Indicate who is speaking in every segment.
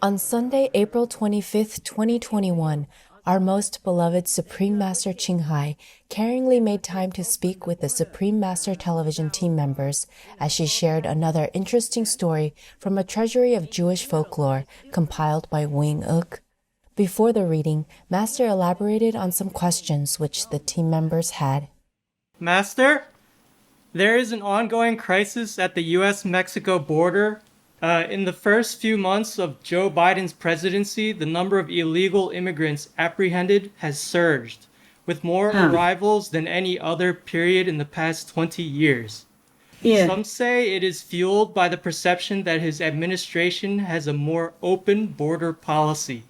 Speaker 1: On Sunday, April 25th, 2021, our most beloved Supreme Master Ching caringly made time to speak with the Supreme Master Television team members as she shared another interesting story from a treasury of Jewish folklore compiled by Wing Uk. Before the reading, Master elaborated on some questions which the team members had.
Speaker 2: Master, there is an ongoing crisis at the U.S.-Mexico border. In the first few months of Joe Biden's presidency, the number of illegal immigrants apprehended has surged, with more arrivals than any other period in the past 20 years.
Speaker 3: Yeah.
Speaker 2: Some say it is fueled by the perception that his administration has a more open border policy.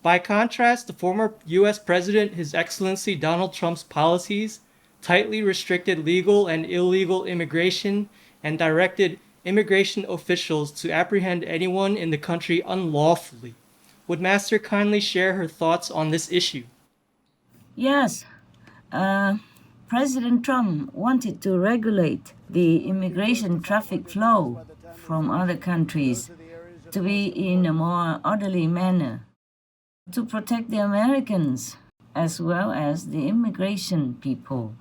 Speaker 2: By contrast, the former U.S. President, His Excellency Donald Trump's policies tightly restricted legal and illegal immigration and directed immigration officials to apprehend anyone in the country unlawfully. Would Master kindly share her thoughts on this issue?
Speaker 3: Yes. President Trump wanted to regulate the immigration traffic flow from other countries to be in a more orderly manner, to protect the Americans as well as the immigration people.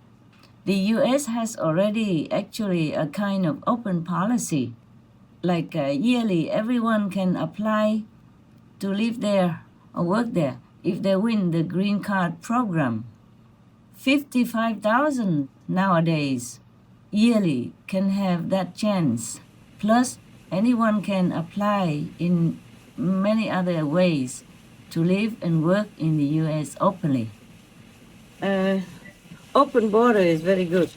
Speaker 3: The U.S. has already actually a kind of open policy, like yearly everyone can apply to live there or work there if they win the green card program. 55,000 nowadays yearly can have that chance. Plus, anyone can apply in many other ways to live and work in the U.S. openly. Open border is very good.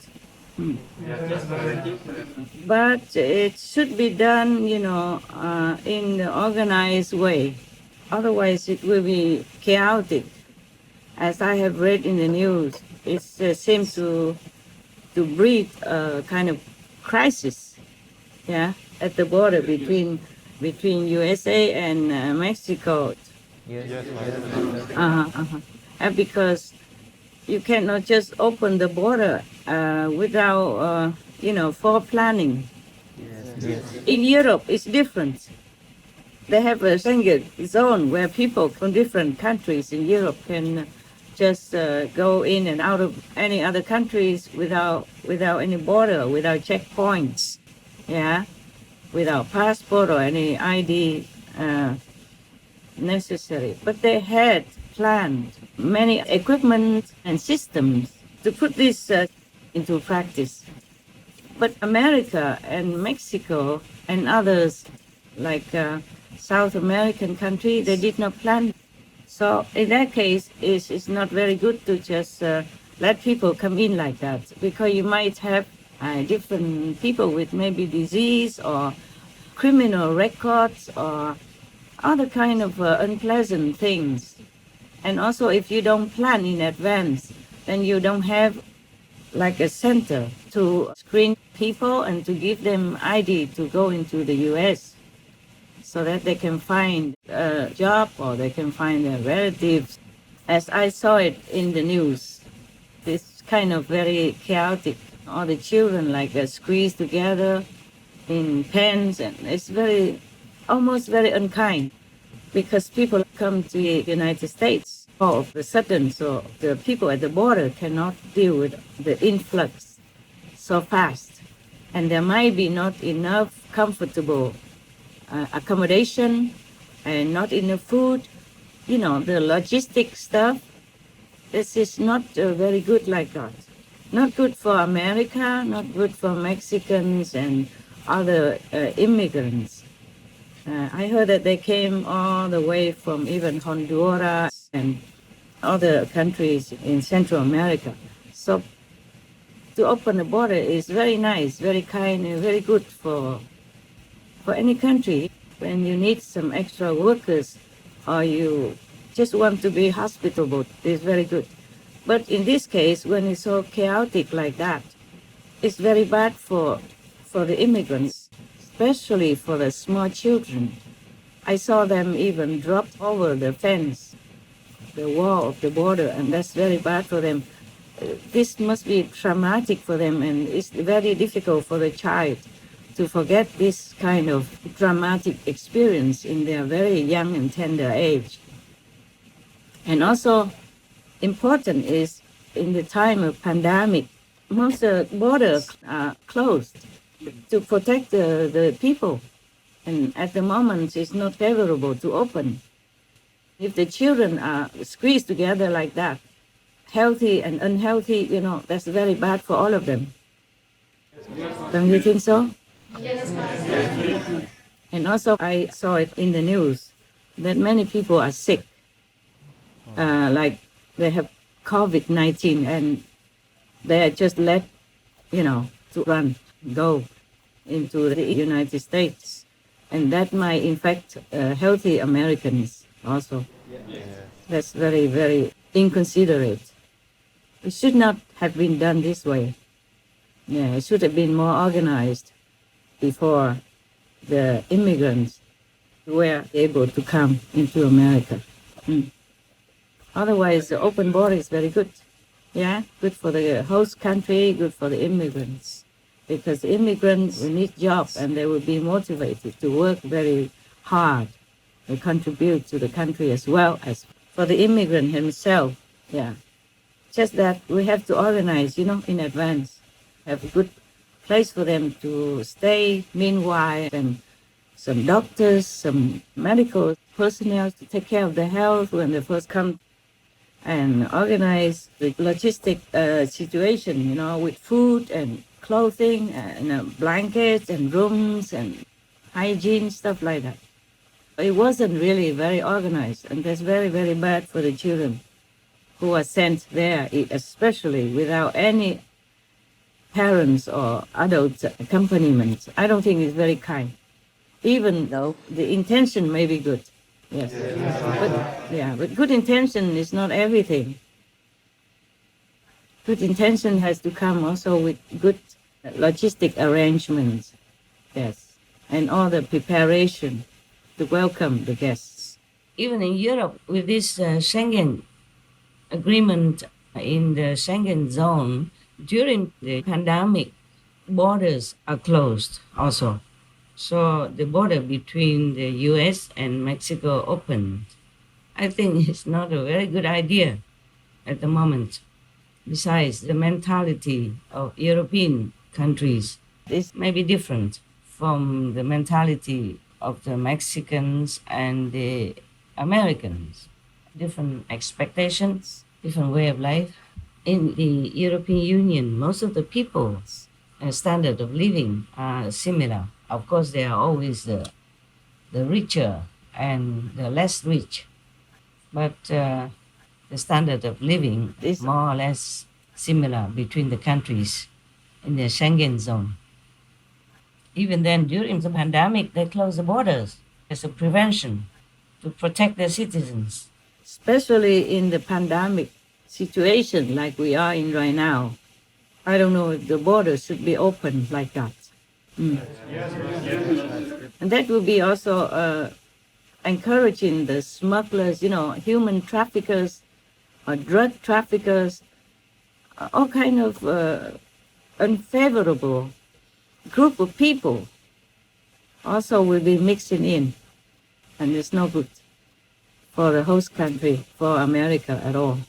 Speaker 3: But it should be done, in an organized way. Otherwise, it will be chaotic. As I have read in the news, it seems to breed a kind of crisis, at the border between USA and Mexico.
Speaker 4: Yes.
Speaker 3: Because you cannot just open the border without, foreplanning.
Speaker 4: Yes.
Speaker 3: In Europe, it's different. They have a Schengen zone where people from different countries in Europe can just go in and out of any other countries without any border, without checkpoints, without passport or any ID necessary. But they had planned many equipment and systems to put this into practice. But America and Mexico and others, like South American countries, they did not plan. So in that case, it's not very good to just let people come in like that, because you might have different people with maybe disease or criminal records or other kind of unpleasant things. And also, if you don't plan in advance, then you don't have like a center to screen people and to give them ID to go into the U.S. so that they can find a job or they can find their relatives. As I saw it in the news, it's kind of very chaotic. All the children squeezed together in pens, and it's almost very unkind, because people come to the United States all of a sudden, so the people at the border cannot deal with the influx so fast. And there might be not enough comfortable accommodation and not enough food. The logistic stuff, this is not very good like that. Not good for America, not good for Mexicans and other immigrants. I heard that they came all the way from even Honduras and other countries in Central America. So to open the border is very nice, very kind, and very good for any country. When you need some extra workers or you just want to be hospitable, it's very good. But in this case, when it's so chaotic like that, it's very bad for the immigrants, especially for the small children. I saw them even drop over the fence, the wall of the border, and that's very bad for them. This must be traumatic for them, and it's very difficult for the child to forget this kind of dramatic experience in their very young and tender age. And also important is in the time of pandemic, most borders are closed to protect the people. And at the moment, it's not favorable to open. If the children are squeezed together like that, healthy and unhealthy, that's very bad for all of them. Don't you think so? Yes. And also, I saw it in the news that many people are sick, like they have COVID-19, and they are just let, to go into the United States. And that might infect healthy Americans also. That's very, very inconsiderate. It should not have been done this way. Yeah, it should have been more organized before the immigrants were able to come into America. Otherwise, the open border is very good. Yeah, good for the host country, good for the immigrants. Because the immigrants will need jobs and they will be motivated to work very hard and contribute to the country as well as for the immigrant himself. Yeah. Just that we have to organize, in advance. Have a good place for them to stay meanwhile, and some doctors, some medical personnel to take care of their health when they first come, and organize the logistic situation, with food and clothing and blankets and rooms and hygiene, stuff like that. It wasn't really very organized, and that's very, very bad for the children who are sent there, especially without any parents or adult accompaniment. I don't think it's very kind, even though the intention may be good. Yes. But good intention is not everything. Good intention has to come also with good logistic arrangements, yes, and all the preparation to welcome the guests. Even in Europe, with this Schengen agreement in the Schengen zone, during the pandemic, borders are closed also. So the border between the US and Mexico opened. I think it's not a very good idea at the moment. Besides, the mentality of European countries is maybe different from the mentality of the Mexicans and the Americans. Different expectations, different way of life. In the European Union, most of the people's standard of living are similar. Of course, there are always the richer and the less rich. But the standard of living is more or less similar between the countries in the Schengen zone. Even then, during the pandemic, they closed the borders as a prevention to protect their citizens. Especially in the pandemic situation like we are in right now, I don't know if the borders should be open like that. And that will be also encouraging the smugglers, human traffickers, or drug traffickers, all kind of unfavorable group of people also will be mixing in. And it's no good for the host country, for America at all.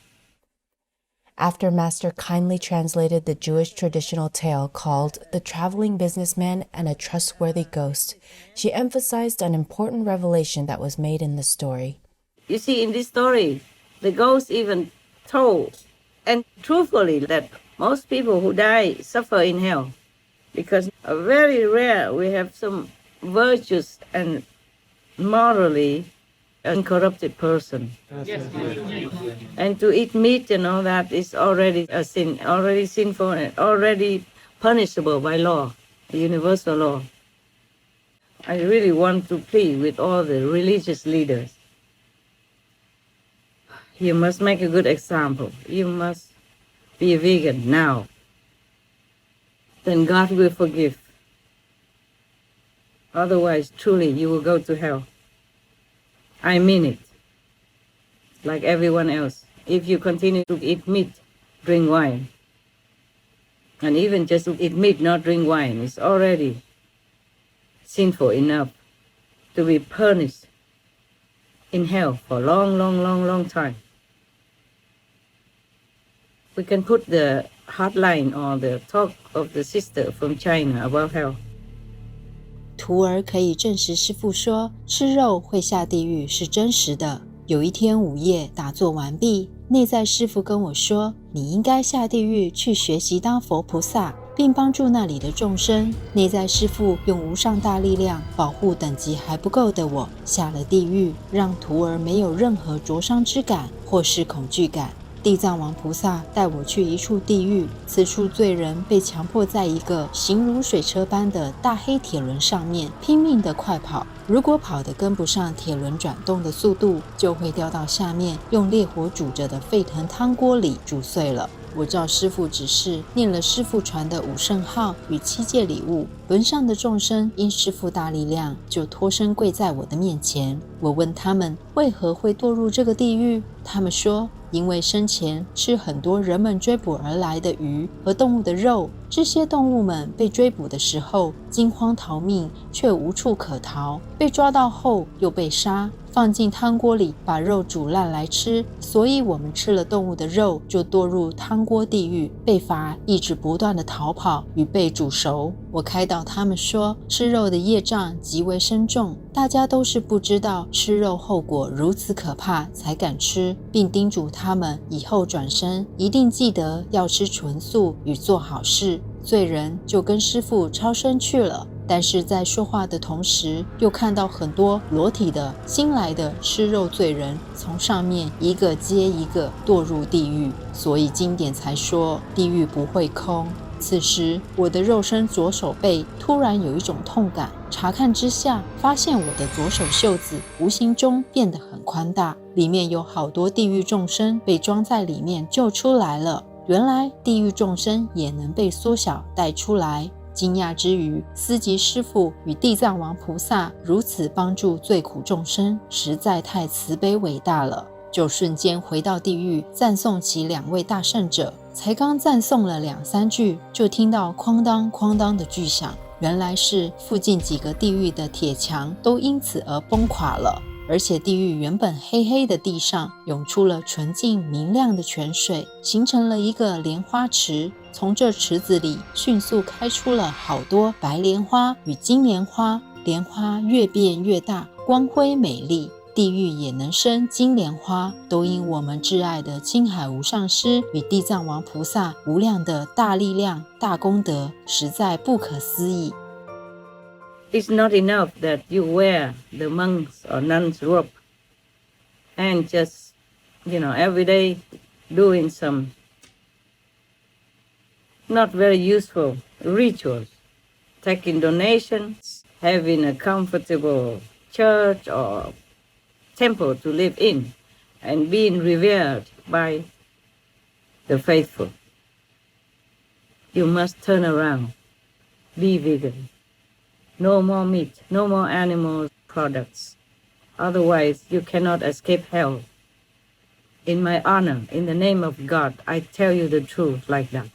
Speaker 1: After Master kindly translated the Jewish traditional tale called The Traveling Businessman and a Trustworthy Ghost, she emphasized an important revelation that was made in the story.
Speaker 3: You see, in this story, the ghost even told, and truthfully, that most people who die suffer in hell, because very rare we have some virtuous and morally uncorrupted person. And to eat meat and all that is already a sin, already sinful and already punishable by law, universal law. I really want to plead with all the religious leaders. You must make a good example. You must be a vegan now. Then God will forgive. Otherwise, truly, you will go to hell. I mean it. Like everyone else. If you continue to eat meat, drink wine, and even just to eat meat, not drink wine, it's already sinful enough to be punished in hell for a long, long, long, long time. We can put the hotline or the talk of the sister from China about hell.
Speaker 1: 徒儿可以证实师父说吃肉会下地狱是真实的。有一天午夜打坐完毕，内在师父跟我说，你应该下地狱去学习当佛菩萨，并帮助那里的众生。内在师父用无上大力量保护等级还不够的我，下了地狱，让徒儿没有任何灼伤之感或是恐惧感。地藏王菩萨带我去一处地狱，此处罪人被强迫在一个形如水车般的大黑铁轮上面拼命地快跑，如果跑得跟不上铁轮转动的速度，就会掉到下面用烈火煮着的沸腾汤锅里煮碎了。我照师父指示念了师父传的五圣号与7戒礼物，轮上的众生因师父大力量就脱身跪在我的面前。我问他们为何会堕入这个地狱，他们说因为生前吃很多人们追捕而来的鱼和动物的肉，这些动物们被追捕的时候惊慌逃命，却无处可逃，被抓到后又被杀，放进汤锅里把肉煮烂来吃，所以我们吃了动物的肉就堕入汤锅地狱，被罚一直不断的逃跑与被煮熟。我开导他们说，吃肉的业障极为深重，大家都是不知道吃肉后果如此可怕才敢吃，并叮嘱他们以后转身一定记得要吃纯素与做好事。罪人就跟师父超生去了，但是在说话的同时，又看到很多裸体的新来的吃肉罪人从上面一个接一个堕入地狱，所以经典才说地狱不会空。此时我的肉身左手背突然有一种痛感，查看之下发现我的左手袖子无形中变得很宽大，里面有好多地狱众生被装在里面救出来了。原来地狱众生也能被缩小带出来。惊讶之余，思及师父与地藏王菩萨如此帮助罪苦众生，实在太慈悲伟大了，就瞬间回到地狱赞颂起2位大圣者。才刚赞颂了2、3句，就听到哐当哐当的巨响，原来是附近几个地狱的铁墙都因此而崩垮了。而且地狱原本黑黑的地上涌出了纯净明亮的泉水，形成了一个莲花池，从这池子里迅速开出了好多白莲花与金莲花，莲花越变越大，光辉美丽，地狱也能生金莲花，都因我们挚爱的青海无上师与地藏王菩萨无量的大力量大功德，实在不可思议。
Speaker 3: It's not enough that you wear the monk's or nun's robe and just, every day doing some not very useful rituals, taking donations, having a comfortable church or temple to live in, and being revered by the faithful. You must turn around, be vegan. No more meat, no more animal products. Otherwise, you cannot escape hell. In my honor, in the name of God, I tell you the truth like that.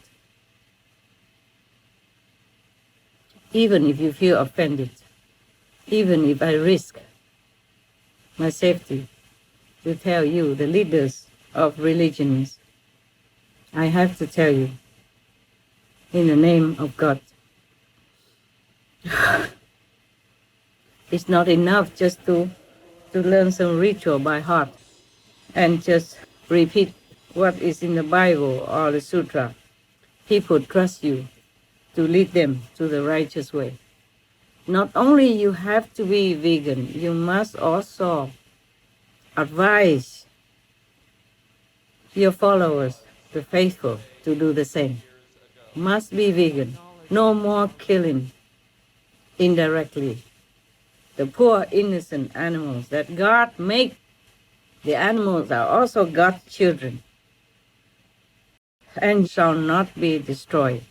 Speaker 3: Even if you feel offended, even if I risk my safety to tell you, the leaders of religions, I have to tell you, in the name of God. It's not enough just to learn some ritual by heart and just repeat what is in the Bible or the Sutra. People trust you to lead them to the righteous way. Not only you have to be vegan, you must also advise your followers, the faithful, to do the same. Must be vegan. No more killing indirectly. The poor innocent animals that God made, the animals are also God's children and shall not be destroyed.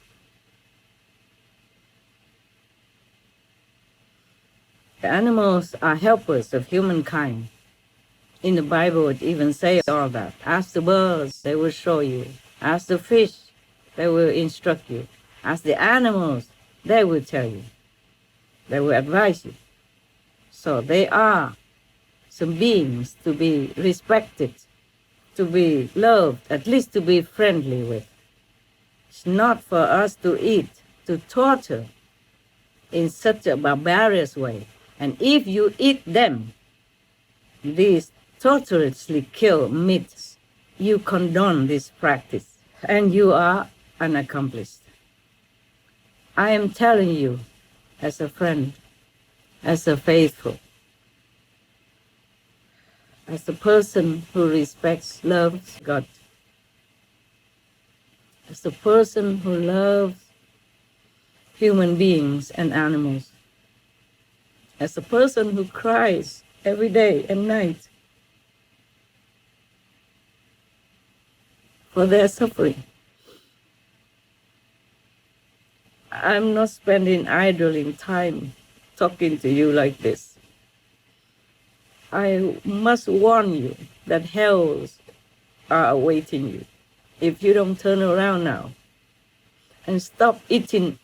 Speaker 3: The animals are helpers of humankind. In the Bible it even says all that. Ask the birds, they will show you. Ask the fish, they will instruct you. Ask the animals, they will tell you. They will advise you. So they are some beings to be respected, to be loved, at least to be friendly with. It's not for us to eat, to torture in such a barbarous way. And if you eat them, these torturously killed meats, you condone this practice, and you are unaccomplished. I am telling you, as a friend, as a faithful, as a person who respects, loves God, as a person who loves human beings and animals, as a person who cries every day and night for their suffering. I'm not spending idling time talking to you like this. I must warn you that hells are awaiting you if you don't turn around now and stop eating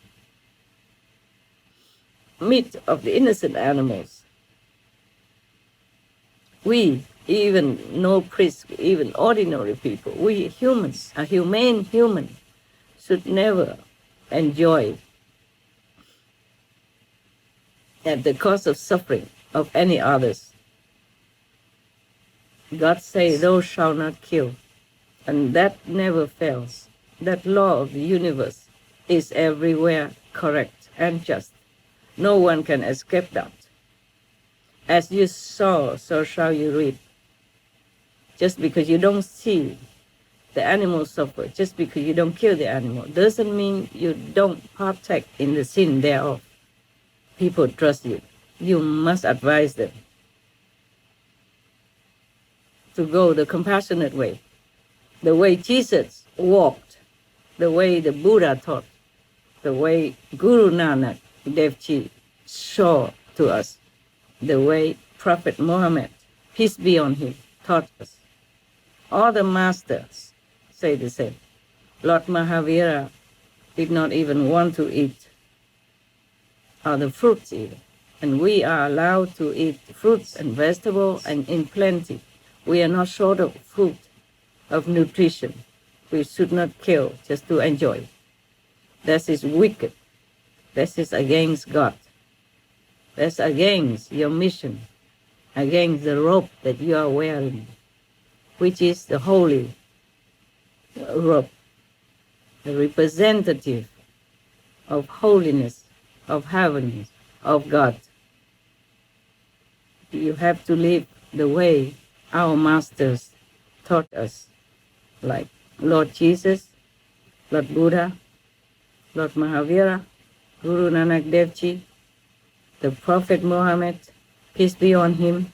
Speaker 3: meat of the innocent animals. We, even no priests, even ordinary people, we humans, a humane human, should never enjoy at the cost of suffering of any others. God says, thou shalt not kill, and that never fails. That law of the universe is everywhere correct and just. No one can escape that. As you sow, so shall you reap. Just because you don't see the animal suffer, just because you don't kill the animal, doesn't mean you don't partake in the sin thereof. People trust you. You must advise them to go the compassionate way, the way Jesus walked, the way the Buddha taught, the way Guru Nanak Dev Ji showed to us, the way Prophet Muhammad, peace be on him, taught us. All the masters say the same. Lord Mahavira did not even want to eat the fruits even. And we are allowed to eat fruits and vegetables and in plenty. We are not short of food, of nutrition. We should not kill just to enjoy. That is wicked. That is against God. That's against your mission, against the robe that you are wearing, which is the holy robe, the representative of holiness, of heaven, of God. You have to live the way our masters taught us, like Lord Jesus, Lord Buddha, Lord Mahavira, Guru Nanak Dev Ji, the Prophet Muhammad, peace be on him,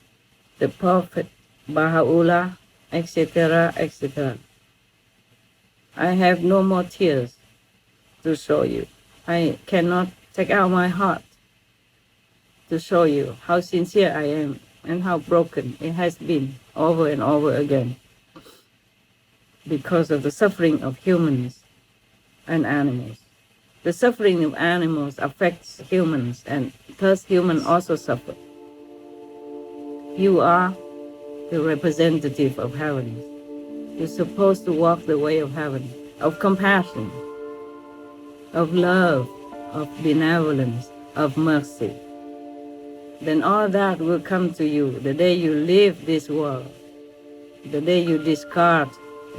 Speaker 3: the Prophet Baha'u'llah, etc., etc. I have no more tears to show you. I cannot take out my heart to show you how sincere I am and how broken it has been over and over again because of the suffering of humans and animals. The suffering of animals affects humans, and thus humans also suffer. You are the representative of heaven. You're supposed to walk the way of heaven, of compassion, of love, of benevolence, of mercy. Then all that will come to you the day you leave this world, the day you discard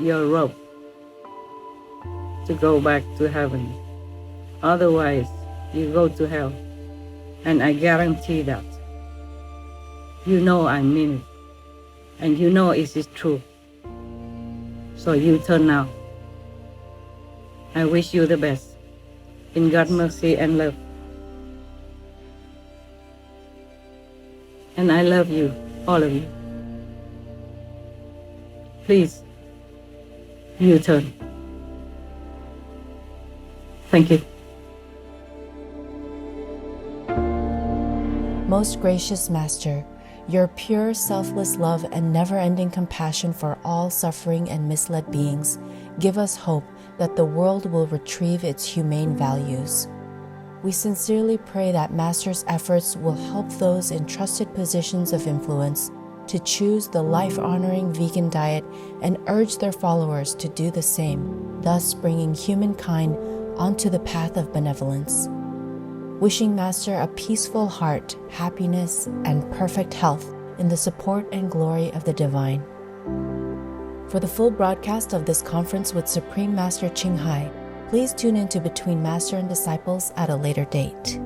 Speaker 3: your robe to go back to heaven. Otherwise, you go to hell. And I guarantee that. You know I mean it. And you know it is true. So you turn now. I wish you the best. In God's mercy and love. And I love you, all of you. Please, you turn. Thank you.
Speaker 1: Most gracious Master, your pure, selfless love and never-ending compassion for all suffering and misled beings give us hope that the world will retrieve its humane values. We sincerely pray that Master's efforts will help those in trusted positions of influence to choose the life-honoring vegan diet and urge their followers to do the same, thus bringing humankind onto the path of benevolence. Wishing Master a peaceful heart, happiness, and perfect health in the support and glory of the divine. For the full broadcast of this conference with Supreme Master Ching, please tune in to Between Master and Disciples at a later date.